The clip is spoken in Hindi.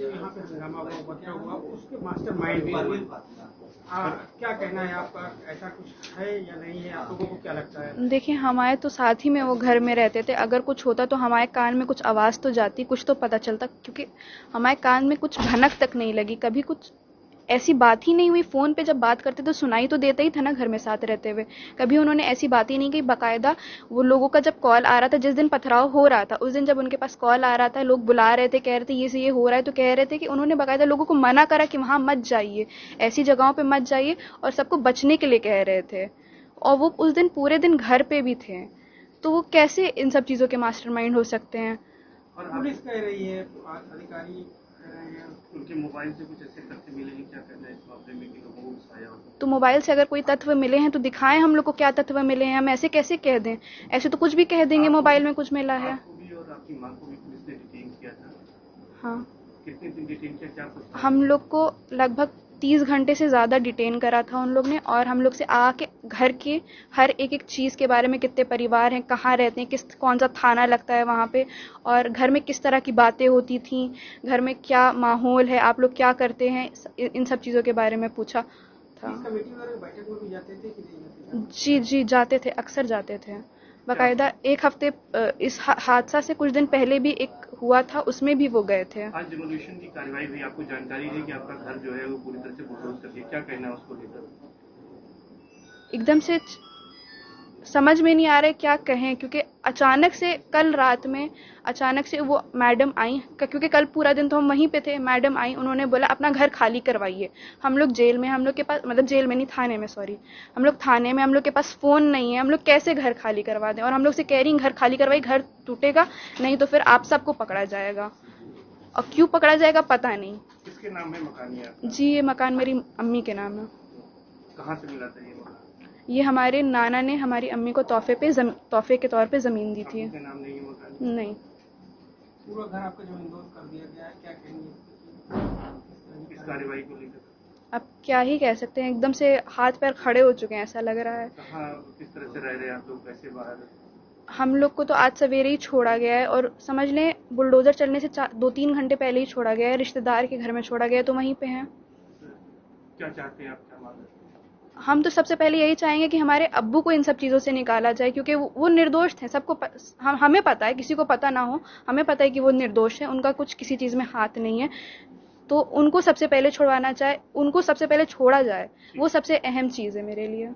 जो यहाँ पे हंगामा हुआ उपद्रव हुआ उसके मास्टरमाइंड भी क्या कहना है आपका? ऐसा कुछ है या नहीं है? आप लोगों को क्या लगता है? देखिए, हमारे तो साथ ही में वो घर में रहते थे। अगर कुछ होता तो हमारे कान में कुछ आवाज़ तो जाती, कुछ तो पता चलता, क्योंकि हमारे कान में कुछ भनक तक नहीं लगी, कभी कुछ ऐसी बात ही नहीं हुई। फ़ोन पे जब बात करते तो सुनाई तो देता ही था ना घर में साथ रहते हुए। कभी उन्होंने ऐसी बात ही नहीं की। बाकायदा वो लोगों का जब कॉल आ रहा था, जिस दिन पथराव हो रहा था उस दिन जब उनके पास कॉल आ रहा था, लोग बुला रहे थे, कह रहे थे ये से ये हो रहा है, तो कह रहे थे कि उन्होंने बाकायदा लोगों को मना करा कि वहाँ मत जाइए, ऐसी जगहों पे मत जाइए, और सबको बचने के लिए कह रहे थे। और वो उस दिन पूरे दिन घर पे भी थे, तो वो कैसे इन सब चीज़ों के मास्टरमाइंड हो सकते हैं? और पुलिस कह रही है, अधिकारी कह रहे हैं उनके मोबाइल से कुछ ऐसे तथ्य मिले हैं। क्या कहना है इस मामले में कि लोगों को उकसाया हो? तो मोबाइल से अगर कोई तत्व मिले हैं तो दिखाएं हम लोग को, क्या तत्व मिले हैं। हम ऐसे कैसे कह दें? ऐसे तो कुछ भी कह देंगे मोबाइल में कुछ मिला है। आपको भी और आपकी मां को भी पुलिस ने डिटेन किया था। हाँ, कितने दिन डिटेन किया, क्या कुछ? हम लोग को लगभग 30 घंटे से ज़्यादा डिटेन करा था उन लोग ने, और हम लोग से आके घर के हर एक एक चीज़ के बारे में, कितने परिवार हैं, कहाँ रहते हैं, कौन सा थाना लगता है वहाँ पे, और घर में किस तरह की बातें होती थी, घर में क्या माहौल है, आप लोग क्या करते हैं, इन सब चीज़ों के बारे में पूछा था। कमेटी वाले बैठक में भी जाते थे कि नहीं जाते थे? जी जी, जाते थे, अक्सर जाते थे। बाकायदा एक हफ्ते इस हादसा से कुछ दिन पहले भी एक हुआ था, उसमें भी वो गए थे। आज डिमोलिशन की कार्रवाई हुई, आपको जानकारी है कि आपका घर जो है वो पूरी तरह से बुलडोज कर दिया, क्या कहना है उसको लेकर? एकदम से समझ में नहीं आ रहा है क्या कहें, क्योंकि अचानक से कल रात में अचानक से वो मैडम आई, क्योंकि कल पूरा दिन तो हम वहीं पे थे। मैडम आई, उन्होंने बोला अपना घर खाली करवाइए। हम लोग जेल में, हम लोग के पास, मतलब जेल में नहीं, थाने में, सॉरी, हम लोग थाने में, हम लोग के पास फ़ोन नहीं है, हम लोग कैसे घर खाली करवा दें? और हम लोग से कह रही हैं घर खाली करवाइए, घर टूटेगा नहीं तो फिर आप सबको पकड़ा जाएगा। और क्यों पकड़ा जाएगा पता नहीं। किसके नाम में मकान है आपका? जी, ये मकान मेरी अम्मी के नाम है। कहाँ से मिला था ये मकान? ये हमारे नाना ने हमारी अम्मी को तोहफे के तौर पे ज़मीन दी थी। आपके नाम नहीं है मकान? नहीं। पूरा घर आपका जो इंडोर कर दिया गया है, क्या कहेंगे इस कार्रवाई को लेकर? अब क्या ही कह सकते हैं, एकदम से हाथ पैर खड़े हो चुके हैं ऐसा लग रहा है। कहाँ, किस तरह से रह रहे हैं आप लोग, कैसे बाहर? हम लोग को तो आज सवेरे ही छोड़ा गया है, और समझ लें बुलडोज़र चलने से 2-3 घंटे पहले ही छोड़ा गया है। रिश्तेदार के घर में छोड़ा गया है, तो वहीं पे हैं। क्या चाहते हैं आप, क्या मांग रहे हैं? हम तो सबसे पहले यही चाहेंगे कि हमारे अब्बू को इन सब चीज़ों से निकाला जाए, क्योंकि वो निर्दोष थे। हमें पता है, किसी को पता ना हो, हमें पता है कि वो निर्दोष हैं, उनका कुछ किसी चीज़ में हाथ नहीं है। तो उनको सबसे पहले छुड़वाना चाहे, उनको सबसे पहले छोड़ा जाए, वो सबसे अहम चीज़ है मेरे लिए।